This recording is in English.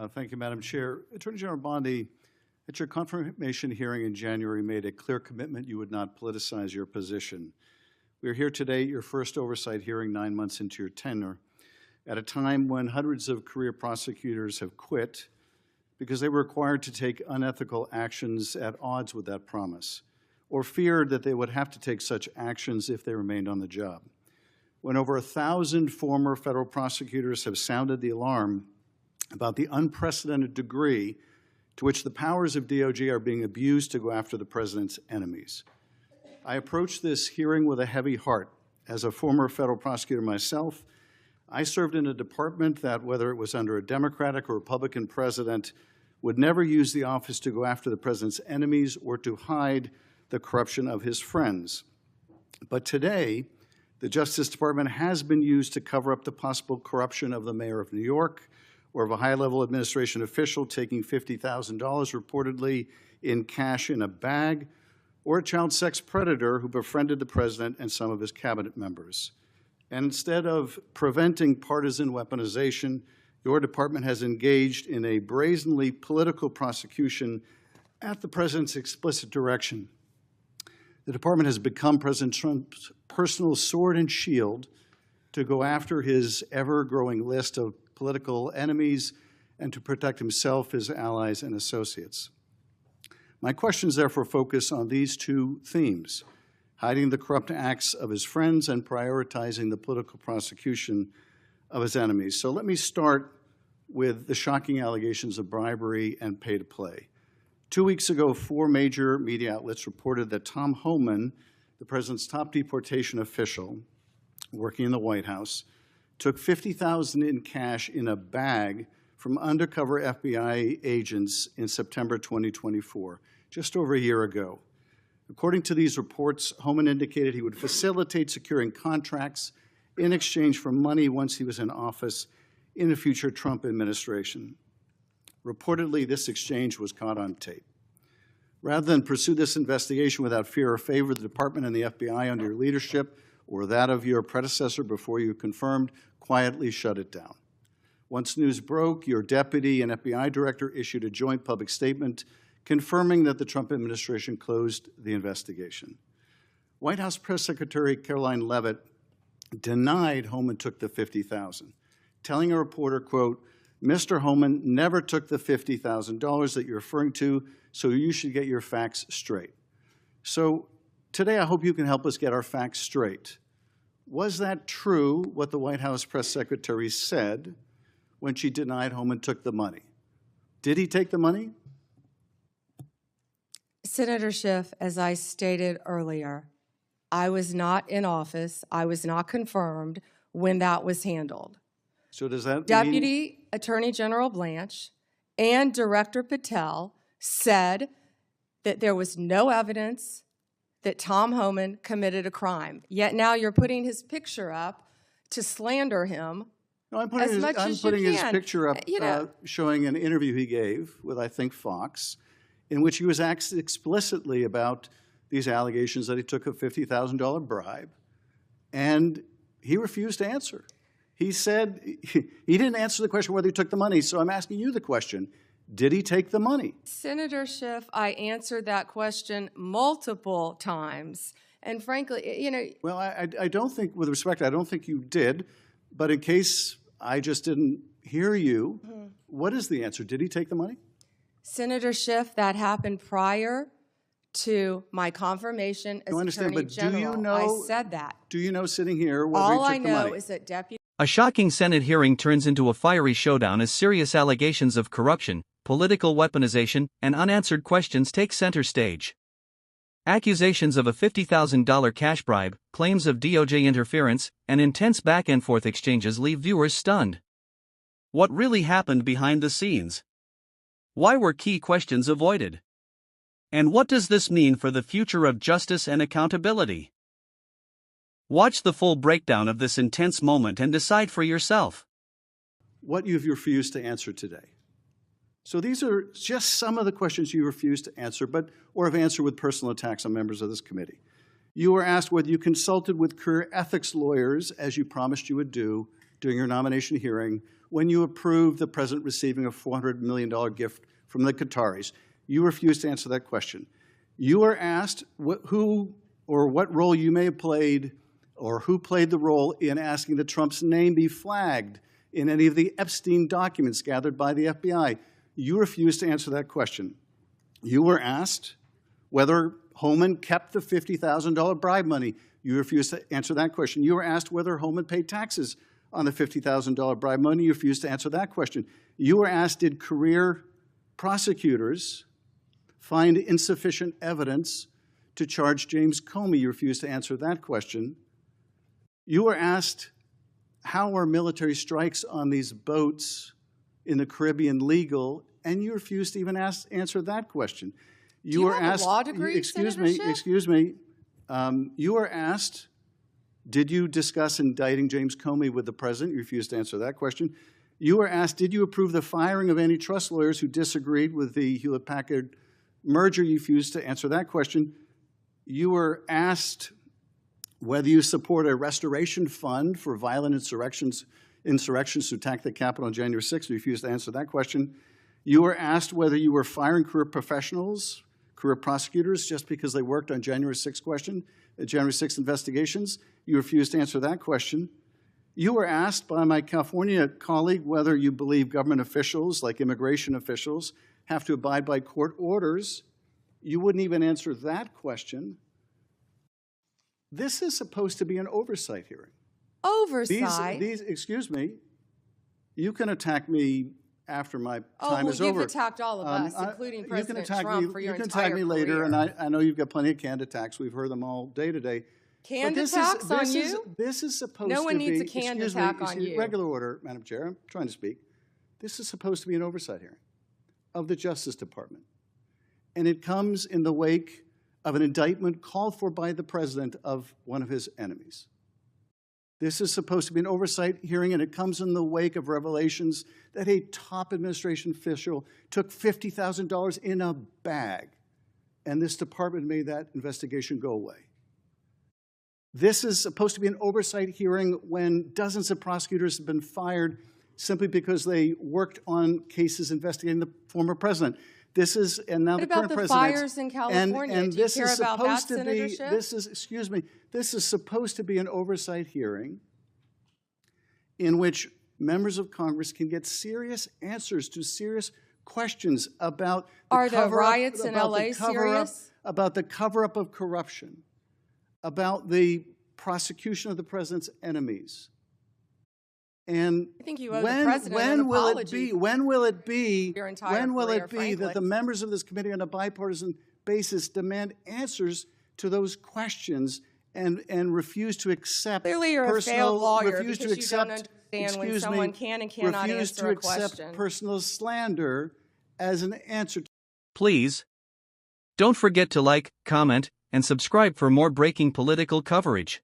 Thank you, Madam Chair. Attorney General Bondi, at your confirmation hearing in January, made a clear commitment you would not politicize your position. We are here today at your first oversight hearing 9 months into your tenure, at a time when hundreds of career prosecutors have quit because they were required to take unethical actions at odds with that promise, or feared that they would have to take such actions if they remained on the job. When over 1,000 former federal prosecutors have sounded the alarm about the unprecedented degree to which the powers of DOJ are being abused to go after the president's enemies. I approach this hearing with a heavy heart. As a former federal prosecutor myself, I served in a department that, whether it was under a Democratic or Republican president, would never use the office to go after the president's enemies or to hide the corruption of his friends. But today, the Justice Department has been used to cover up the possible corruption of the mayor of New York or of a high-level administration official taking $50,000 reportedly in cash in a bag, or a child sex predator who befriended the president and some of his cabinet members. And instead of preventing partisan weaponization, your department has engaged in a brazenly political prosecution at the president's explicit direction. The department has become President Trump's personal sword and shield to go after his ever-growing list of political enemies and to protect himself, his allies, and associates. My questions therefore focus on these two themes: hiding the corrupt acts of his friends and prioritizing the political prosecution of his enemies. So let me start with the shocking allegations of bribery and pay to play. 2 weeks ago, 4 major media outlets reported that Tom Homan, the president's top deportation official working in the White House, took $50,000 in cash in a bag from undercover FBI agents in September 2024, just over a year ago. According to these reports, Homan indicated he would facilitate securing contracts in exchange for money once he was in office in a future Trump administration. Reportedly, this exchange was caught on tape. Rather than pursue this investigation without fear or favor, the department and the FBI under your leadership or that of your predecessor before you confirmed quietly shut it down. Once news broke, your deputy and FBI director issued a joint public statement confirming that the Trump administration closed the investigation. White House Press Secretary Caroline Leavitt denied Homan took the $50,000, telling a reporter, quote, "Mr. Homan never took the $50,000 that you're referring to, so you should get your facts straight." So today I hope you can help us get our facts straight. Was that true, what the White House press secretary said when she denied Homan took the money? Did he take the money? Senator Schiff, as I stated earlier, I was not in office. I was not confirmed when that was handled. So does that Deputy Attorney General Blanche and Director Patel said that there was no evidence that Tom Homan committed a crime. Yet now you're putting his picture up to slander him. No, I'm putting his picture up showing an interview he gave with, I think, Fox, in which he was asked explicitly about these allegations that he took a $50,000 bribe, and he refused to answer. He said he didn't answer the question whether he took the money, so I'm asking you the question. Did he take the money? Senator Schiff, I answered that question multiple times. And frankly, you know. Well, I don't think, with respect, I don't think you did. But in case I just didn't hear you, what is the answer? Did he take the money? Senator Schiff, that happened prior to my confirmation as Attorney General. Do you know, I said that. Do you know, sitting here, whether he took the money? All I know is that Deputy. A shocking Senate hearing turns into a fiery showdown as serious allegations of corruption, political weaponization, and unanswered questions take center stage. Accusations of a $50,000 cash bribe, claims of DOJ interference, and intense back-and-forth exchanges leave viewers stunned. What really happened behind the scenes? Why were key questions avoided? And what does this mean for the future of justice and accountability? Watch the full breakdown of this intense moment and decide for yourself what you've refused to answer today. So these are just some of the questions you refused to answer, or have answered with personal attacks on members of this committee. You were asked whether you consulted with career ethics lawyers, as you promised you would do, during your nomination hearing when you approved the president receiving a $400 million gift from the Qataris? You refused to answer that question. You were asked who or what role you may have played or who played the role in asking that Trump's name be flagged in any of the Epstein documents gathered by the FBI. You refused to answer that question. You were asked whether Homan kept the $50,000 bribe money. You refused to answer that question. You were asked whether Homan paid taxes on the $50,000 bribe money. You refused to answer that question. You were asked, did career prosecutors find insufficient evidence to charge James Comey? You refused to answer that question. You were asked, how are military strikes on these boats in the Caribbean legal? And you refused to even answer that question. You were asked, a law degree, excuse me. You were asked, did you discuss indicting James Comey with the president? You refused to answer that question. You were asked, did you approve the firing of antitrust lawyers who disagreed with the Hewlett-Packard merger? You refused to answer that question. You were asked whether you support a restoration fund for violent insurrections to attack the Capitol on January 6th. You refused to answer that question. You were asked whether you were firing career professionals, career prosecutors, just because they worked on January 6th investigations. You refused to answer that question. You were asked by my California colleague whether you believe government officials, like immigration officials, have to abide by court orders. You wouldn't even answer that question. This is supposed to be an oversight hearing. Oversight? Excuse me, you can attack me after my time is over. You've attacked all of us, including President Trump, for your entire career. You can attack me later, and I know you've got plenty of canned attacks. We've heard them all day today. Canned attacks on you? This is supposed to be... No one needs a canned attack on you. Regular order, Madam Chair. I'm trying to speak. This is supposed to be an oversight hearing of the Justice Department. And it comes in the wake of an indictment called for by the president of one of his enemies. This is supposed to be an oversight hearing, and it comes in the wake of revelations that a top administration official took $50,000 in a bag, and this department made that investigation go away. This is supposed to be an oversight hearing when dozens of prosecutors have been fired simply because they worked on cases investigating the former president. This is, and now the current president. What about the fires in California? Do you care about that senatorship? This is supposed to be an oversight hearing in which members of Congress can get serious answers to serious questions about the riots in LA serious? About the cover-up of corruption, about the prosecution of the president's enemies. And I think you owe the president an apology. When will it be frankly, that the members of this committee on a bipartisan basis demand answers to those questions and refuse to accept Clearly you're a failed lawyer because you don't understand when someone can and cannot answer a question. Refuse to accept personal slander as an answer. Please don't forget to like, comment, and subscribe for more breaking political coverage.